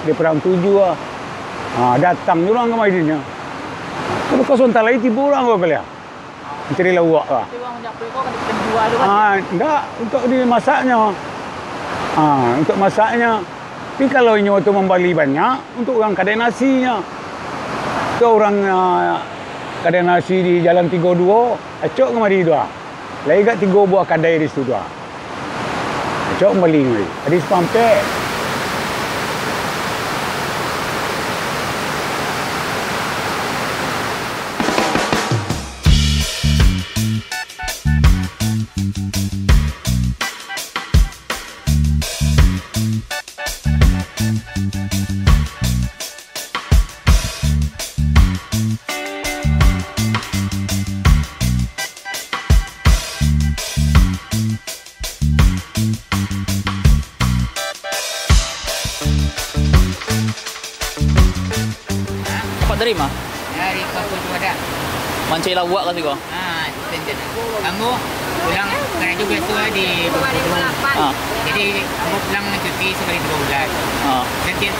Di perang 7 lah. Datang orang ke Madinah. Kalau kau sontak lagi tiba orang kau kalian. Mencari lawak lah. Enggak, untuk dimasaknya. Untuk masaknya. Tapi kalau ini waktu membeli banyak, untuk orang kadai nasinya. Itu orang kadai nasi di Jalan 32, acok ke mari dua. Lagi kat 3 buah kadai di situ dua. Acok kembali mari. Ada sampai. Dari mana? Dari Kampung Tuada. Mancing lawak kasih kau? Tenjen. Kamu pulang kerja biasa di 2008. Jadi kamu pulang cuti sekali 3 bulan. Setiap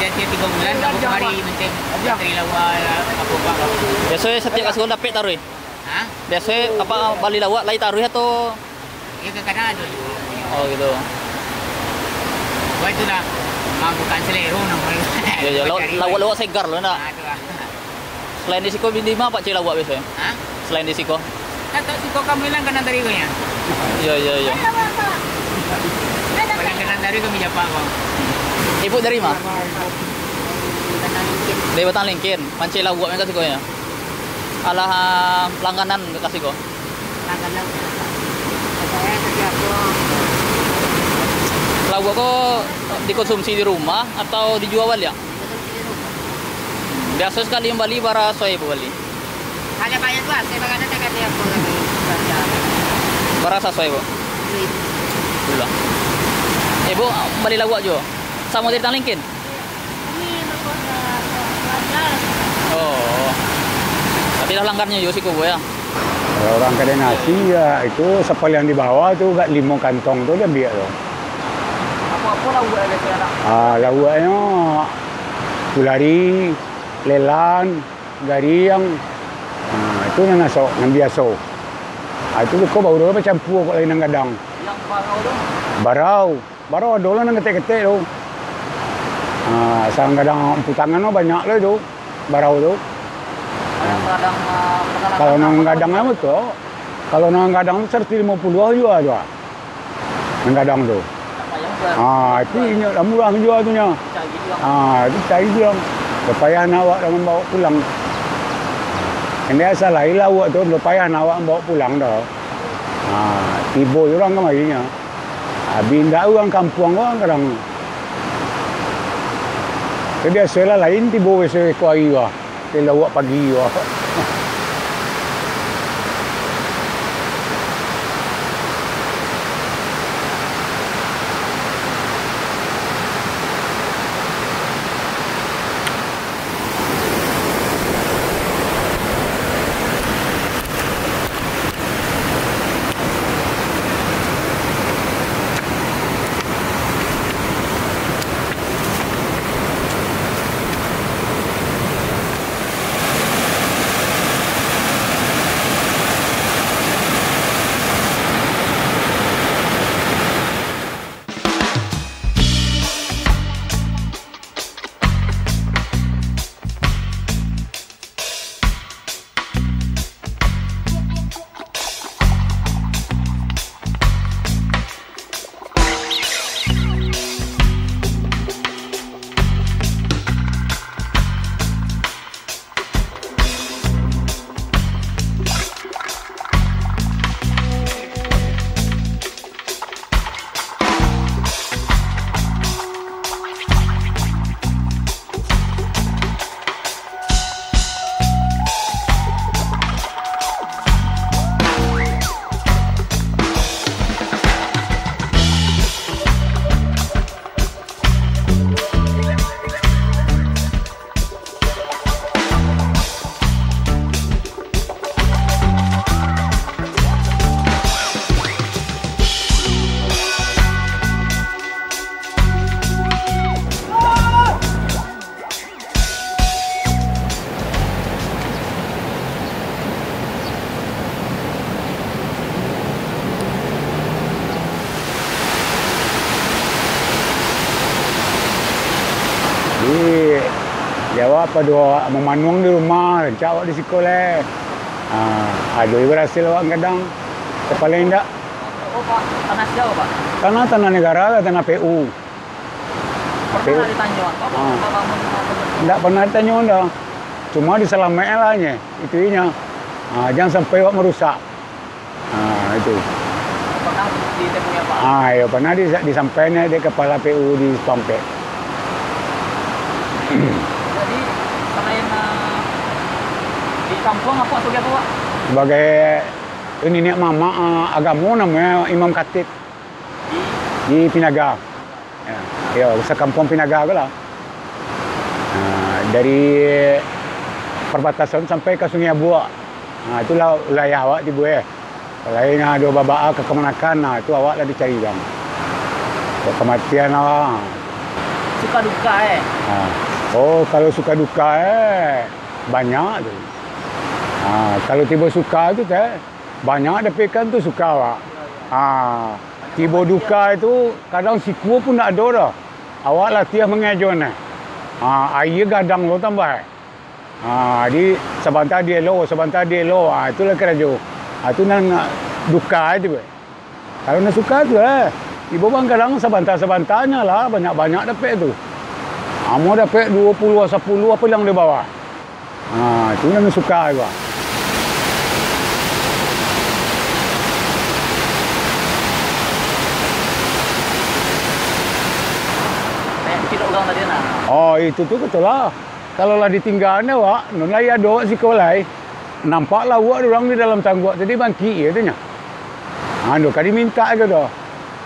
3 bulan kamu kemari mencari lawak apa-apa. Biasanya setiap kasih kau dapat taruh? Biasanya apa bali lawak lagi taruh atau? Ya kadang ada juga. Oh gitu. Wah itulah bukan selero namanya. Ya lawak segar loh nak. Selain di Siko di mana Pak Cik lawak biasanya? Selain di Siko? Kata Siko kami lang kanan dari konya. Iya. Paling kanan dari kami japa kau. Ibu dari mana? Dari Batang Lingkin. Mancing lawak yang kasih kau ya? Alah langganan kasih kau? Langganan. Saya setiap lawak kau dikonsumsi di rumah atau dijual ya? Biasa sekali yang bali bara soy bali. Ada banyak tuh, saya bagaimana tekan dia aku lagi kerja. Bara soy bu. Gula. Ibu bali lawak jo. Sama dari Tanglingkin. Ini langgar. Oh. Tapi dah langgarnya jo Siko bu ya. Orang kadai nasi ya itu sepal yang di bawah tu kat 5 kantong tu dia ambil tu. Apa lawak ada sekarang? Lawaknya kulari, lelan, gariang. Itu yang nasok, yang biasa. Itu kau baru dah campur kau lain nang gadang. Yang barau tu? Barau ada lah nang ketek-ketek tu. Sarang gadang putangan tu banyak lah tu. Barau tu. Kalau nang gadang apa tu? Kalau nang gadang 150 juga tu. Nang gadang tu. Itu ingat lah murah jual tu nya. Itu cari dia. Payah nak awak dengan bawa pulang. Yang biasa lah awak tu payah nak awak bawa pulang dah. Tiba orang ke marinya. Binda orang kampung orang kadang. Biasa lah lain tiba biasa kuari lah. Dia awak pagi lah. Jadi dia awak pada awak memanung di rumah, rencak awak di sekolah. Ada yang berhasil awak kadang. Paling enggak Oh Pak, tanah siapa Pak? tanah negara lah, tanah PU. Pernah ditanya Pak, Pak bangun Enggak pernah ditanya dah. Cuma diselamatkan lah nya. Itunya. Jangan sampai awak merusak. Itu. pernah ditemui Pak? Ya pernah disampaikan di kepala PU di Pampek. Jadi selain di kampung apa sebagai apa Pak? Sebagai ini nih mama agama namanya Imam Khatib di Pinaga. Ya, sekampung Pinaga lah. Dari perbatasan sampai ke Sungai Buak. Itulah wilayah awak di Bueh. Lain ada babaa ke Kemenakan, itu awak lah dicari bang. Kematian awak. Suka duka Kalau suka duka banyak tu. Kalau tiba suka tu banyak dapekan tu suka awak. Tiba duka itu kadang siku pun tak ada dah. Awak latih mengajon air gadang lo tambah. Di sebentar dia lo. Itulah kerja. Itu nang duka itu. Kalau nak suka tu ibu bang kadang sebentar-sebentarnya lah banyak-banyak dapat tu. Mau dapat 20 10 apa yang dia bawa. Itu nang suka juga. Tidak orang tadi nak. Itu tu betul lah. Kalau lah ditinggalnya awak, non lah ada awak sekolah. Nampaklah awak orang di dalam tangguh tadi bangki katanya. Ando kali minta ke dah.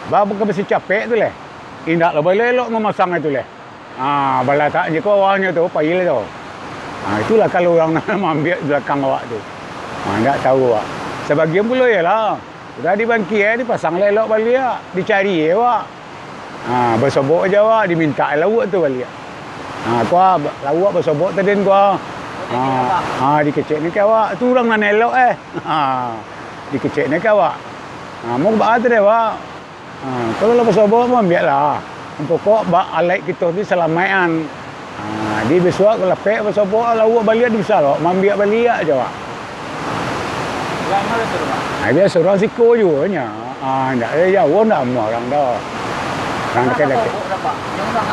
Bab ke besi capek tu leh. Indak lah boleh elok memasang itu leh. Bala tak je kau awaknya tu payil tu. Itulah kalau orang nak ambil belakang awak tu. Ndak tahu awak. Sebagian pula yalah. Sudah di bangki dipasang elok balik dicari awak. Bersobok je awak diminta lawak tu balik. Kau lawak bersobok tadi kau. Dikecek ni ke awak. Tu orang nak elok dikecek ni ke awak. Mau buat tu awak. Kalau lah bersobok pun ambil lah. Pokok alat kita ni selamatan. Di besok kalau pek bersobok lawak balik di besar awak. Ambil balik je awak. Orang mana tu Pak? Biasa orang siko juga nya. Tak jauh dah semua orang dah. Orang dekat-dekat. Yang orang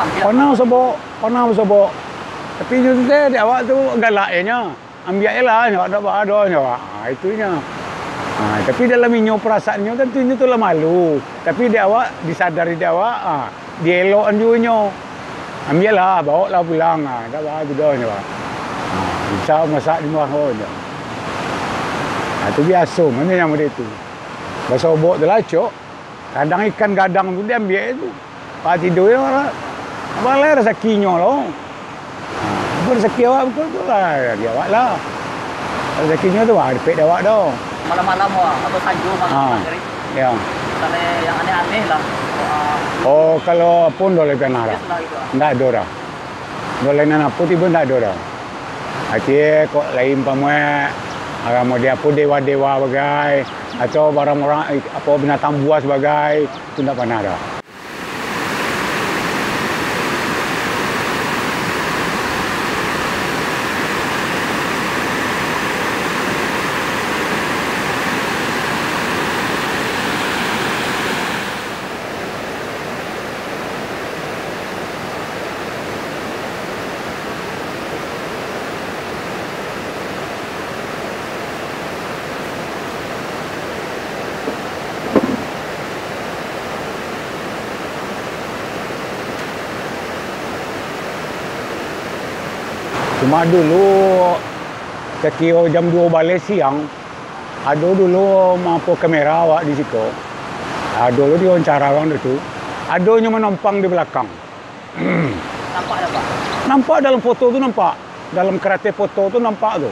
ambil. Pernah bersobok. Tapi itu dia awak tu galaknya. Ambil je lah, tak ada awak. Itunya. Tapi dalam inyo perasaannya kan tu lah malu. Tapi dia awak disadari dia awak, dia elokkan juga nyo. Ambil lah, bawa lah pulang. Tak apa tu dah awak. Bisa masak di rumah je. Itu biasa, mana yang macam itu. Bersobok tu lah cok. Kadang ikan gadang tu dia ambil tu. Pak tidur je orang. Abang lah rezekinya lah. Rezeki awak betul tu lah. Dia awak lah. Rezekinya tu dapat dia awak dah. Malam-malam atau sanjung malam maghrib. Ya. Kalau yang aneh-aneh lah. Kalau pun boleh kena dah. Tak ada dah. Boleh nak apa tiba tak ada dah. Akhirnya kok lain pamuat. Orang dia apa dewa-dewa bagai. Atau barang-barang apa binatang buas bagai. Itu tak pernah dah. Cuma dulu sekira jam 2 balik siang, ada dulu mampu kamera awak di situ. Dulu dia wawancara orang itu. Adanya menumpang di belakang. Nampak tak Pak? Nampak dalam foto tu nampak. Dalam kereta foto tu nampak tu.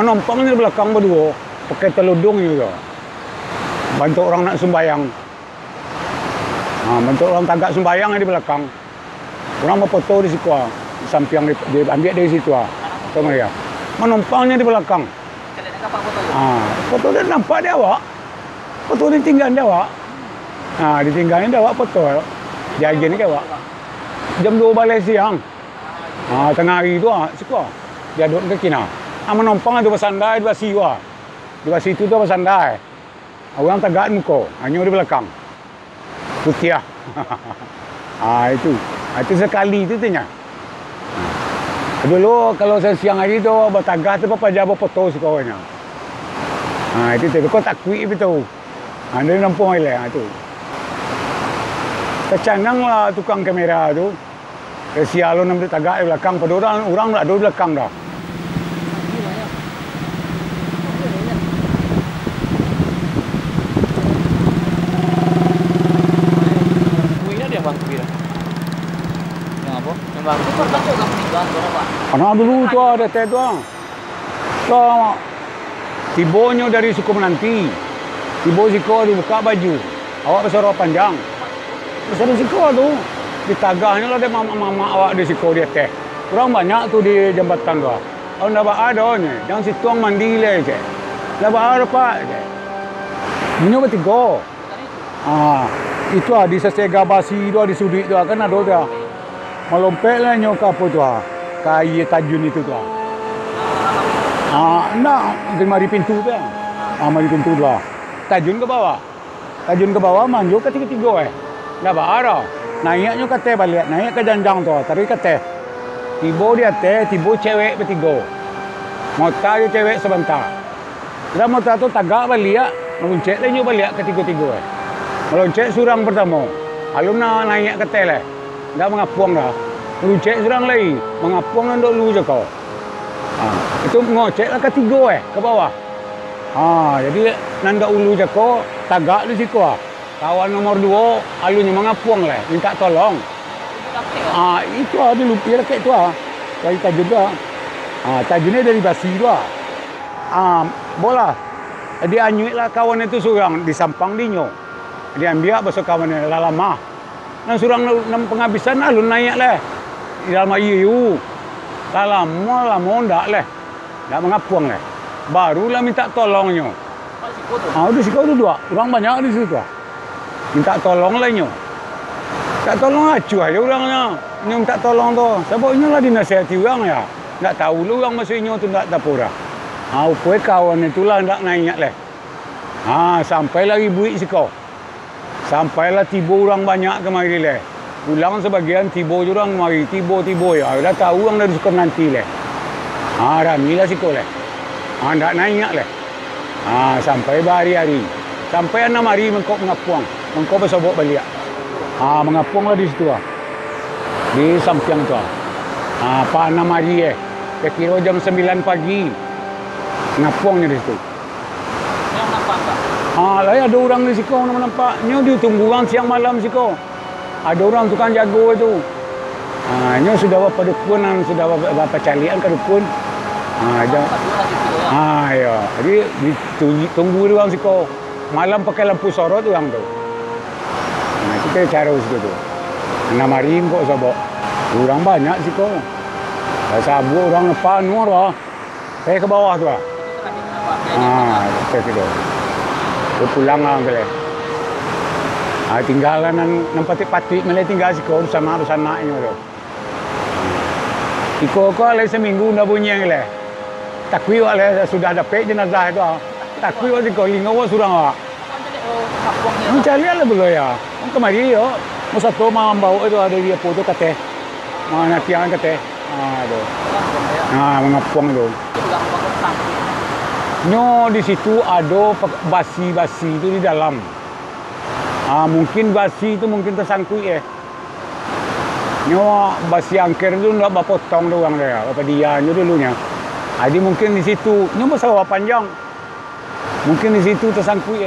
Menumpang di belakang berdua. Pakai teludung juga. Bantu orang nak sembayang. Bantu orang tagak sembayang di belakang. Orang berfoto di situ. Samping dia ambil dari situ sama dia. Menumpangnya di belakang. Foto dia nampak dia awak. Foto dia tinggal dia awak. Ditinggalin dia awak foto. Jaga ni ke awak. Jam 2 balik siang. Tengah hari tu suka. Dia duduk ke kina. Menumpang ada bersandai dua siwa. Dua situ tu bersandai. Orang tegak muka, hanya di belakang. Putih. Itu. Itu sekali tu tanya. Dulu kalau saya siang hari tu bertagah tu apa jabo foto sekolahnya. Itu tu kau tak kuih betul. Dia nampung ile tu. Kecanang lah tukang kamera tu. Sial lo nampak tagak di belakang pada orang nak ada di belakang dah. Kuihnya dia bang kuih. Yang apa? Yang bang. Itu kan masuk kamu ni bang, apa? Anak dulu tu ada teh tu. So, tibonya dari suku Menanti. Tibo siko dibuka baju. Awak bersorok panjang. Besar siko tu. Di tagahnya lah ada mama awak di siko dia teh. Kurang banyak tu di jambatan tu. Oh, nak ada ni. Jangan si tuang mandi le je. Nak ada pak je. Minum bertiga. Itu di sesega basi tu di sudut tu kan ada tu. Melompet lah nyok apa tu. Kai tajun itu tu. Nak mari pintu tu. Mari pintu tu. Tajun ke bawah. Tajun ke bawah manjur ke tiga-tiga Nak ada. Naiknya ke teh balik, naik ke janjang tu, tarik ke teh. Tibo dia teh, tibo cewek bertiga. Motor dia cewek sebentar. Dah motor tu tagak balik, meluncet lagi balik ke tiga-tiga. Meluncet surang pertama. Alum nak naik ke teh lah. Dah mengapuang dah. Meluncet surang lagi, mengapuang dan duk lu je kau. Itu ngocek lah ke tiga ke bawah. Jadi nanda ulu je kau, tagak di situ Kawan nomor 2, alunya mengapuang lah, minta tolong. Itu ada lupa raket tu dari tajun tu. Tajunnya dari basi tu. Bola. Dia anyuit lah kawan itu surang di sampang dinyo. Dia ambil besok kawannya lama. Dan surang penghabisan alun naik lah. Di dalam ayu. Lama ndak lah. Ndak mengapuang lah. Barulah minta tolongnya. Di situ tu dua. Orang banyak di situ. Minta tolong lah nyo. Tak tolong acuh aja orangnya. Nyo minta tolong tu. Sebab nyo lah dinasihati orang ya. Tak tahu lu orang masuk nyo tu tak tapura. Upaya kawan itulah tak naik lah. Sampailah ribuit siko. Sampailah tibo orang banyak kemari lah. Pulang sebagian tibo orang kemari. Tibo ya. Dah tahu orang dari suka nanti lah. Ramilah siko lah. Tak naik lah. Sampai berhari-hari. Sampai 6 hari mengkau mengapuang. Mengkau bersobok balik. Mengapuang lah di situ Di Sampiang tu. 6 hari kira jam 9 pagi. Mengapuangnya di situ. Yang nampak tak? Lah ada orang di situ nampak. Nyo dia tunggu orang siang malam situ. Ada orang tukang jago itu. Nyo sudah berapa dukun, sudah berapa calian ke dukun. Ya. Jadi ditunggu orang situ. Malam pakai lampu sorot orang tu. Kita cara situ tu. 6 hari kok sabok. Orang banyak situ. Sabu orang lepas nur lah. Saya ke bawah tu lah. Kita situ. Dia pulang lah ke lah. Tinggal lah patik-patik. Malay tinggal situ bersama anaknya tu. Iko lagi seminggu dah bunyi yang lah. Takwi lah sudah dapat jenazah tu. Takwi waktu kau lingawa surang awak. Mencari lah belum ya. Kemari yo. Masa tu mam bau itu ada dia foto kate. Mana tiang kate. Tu. Mengapuang tu. Nyo di situ ada basi-basi itu di dalam. Mungkin basi itu mungkin tersangkut Nyo basi angker itu ndak berpotong doang dia. Apa dia nyo dulunya. Jadi mungkin di situ nyo masalah panjang. Mungkin di situ tersangkut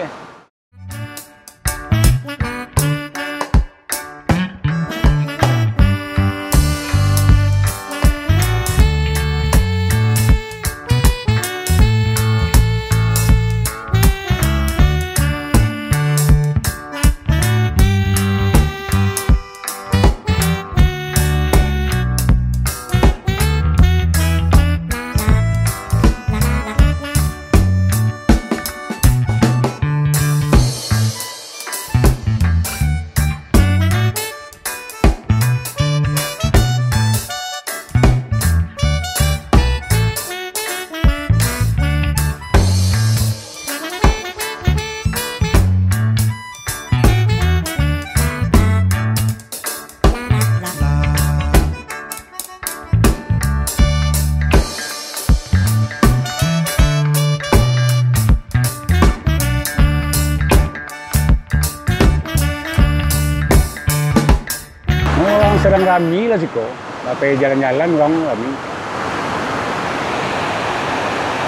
rami lah siko. Sampai jalan-jalan orang rami.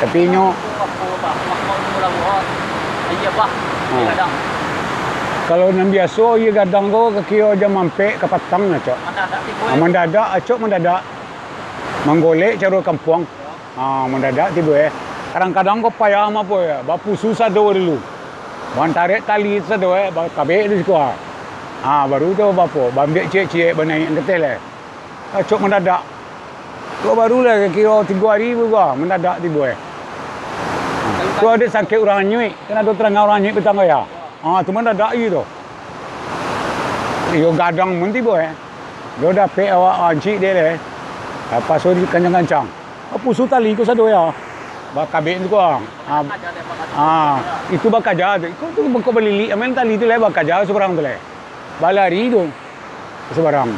Tapi nyo kalau nang biasa ia gadang ko kekio aja mampe ke patang na cok. Mendadak acok mendadak. Menggolek cara kampung. Mendadak tiba Kadang-kadang ko payah apa ya. Bapu susah do dulu. Ban tarik tali sado kabek di siku. Baru tu bapu bambek cek-cek benaik ketel acok mendadak. Tu barulah kira 3 hari juga mendadak tiba tu ada sakit orang nyuik. Kena ada terang orang nyuik petang ya. Tu mendadak gitu. Yo gadang mun tiba Dia dapat awak ancik dia le. Pas di kancang-kancang. Pusu tali ko sado ya. Bakabek tu ko. Itu bakaja. Itu tu bako belili. Amen tali tu le bakaja sebarang tu le. Balari tu sebarang.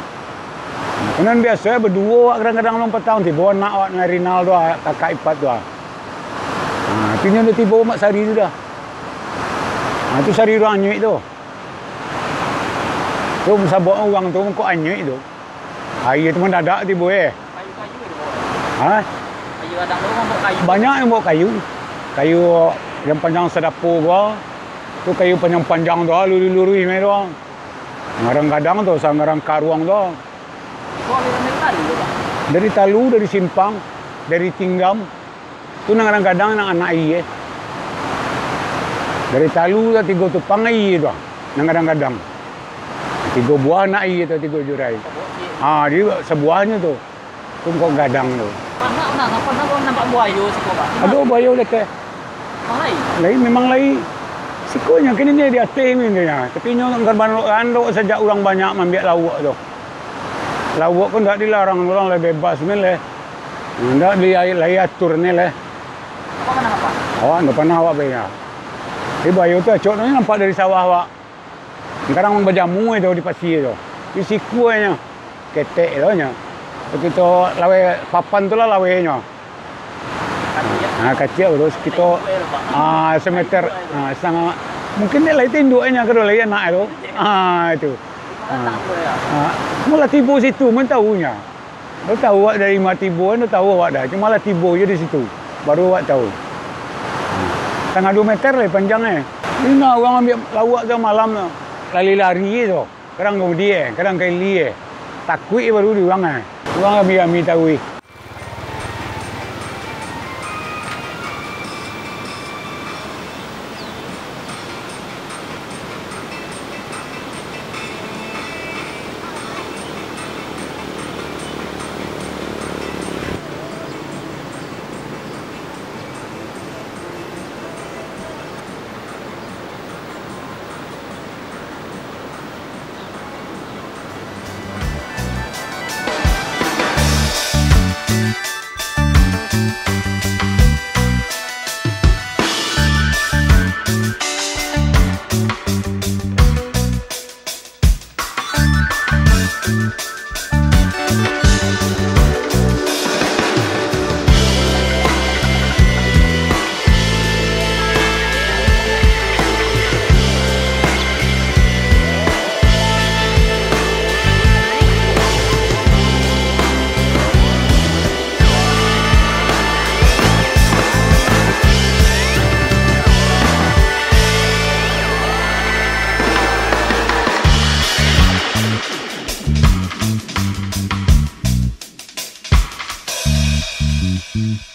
Kenan biasa berdua kadang-kadang lompat tahun tiba nak awak dengan Rinaldo kakak ipar tu. Akhirnya dia tiba mak sari tu dah. Tu sari orang nyuik tu. Tu sabak orang tu kok anyuik tu. Air tu mendadak tiba Kayu-kayu tu bawa. Kayu gadang tu orang bawa kayu. Banyak yang bawa kayu. Kayu yang panjang sedapur gua. Tu kayu panjang-panjang tu luri-luri mai tu. Ngarang gadang tu sangarang karuang tu. Kau dari tali tu Pak. Dari Talu, dari Simpang, dari Tinggam. Tu nang kadang nang anak iye. Dari Talu dah 3 tupang iye tu. Nang kadang-kadang. 3 buah anak iye tu 3 jurai. Dia sebuahnya tu. Tu kok gadang tu. Apa kau nampak buaya siku Pak? Aduh buaya leke. Lain. Lain memang lain. Sikonya kini dia di atas ni dia. Tapi nyo andok sejak orang banyak ambil lawak tu. Lawak pun tak dilarang, orang le bebas ni le. Ndak dia atur ni le. Apa mana apa? Awak ndak pernah awak bayar. Di bayu tu acok ni nampak dari sawah awak. Sekarang berjamu itu di pasir tu. Di sikunya ketek tu nya. Begitu lawe papan tu lah lawenya. Kecil tu sekitar semeter setengah. Mungkin dia lain tinduknya kalau lain anak tu. Itu. Mula tiba situ, mana tahunya. Dia tahu awak dari mana tiba, dia tahu awak dah. Cuma lah tiba je di situ. Baru awak tahu. Setengah 2 meter lah panjangnya. Ini orang ambil lawak tu malam tu. Lari-lari tu. Kadang kemudian, kadang kali takut baru diorang Orang ambil tahu. Mm-hmm.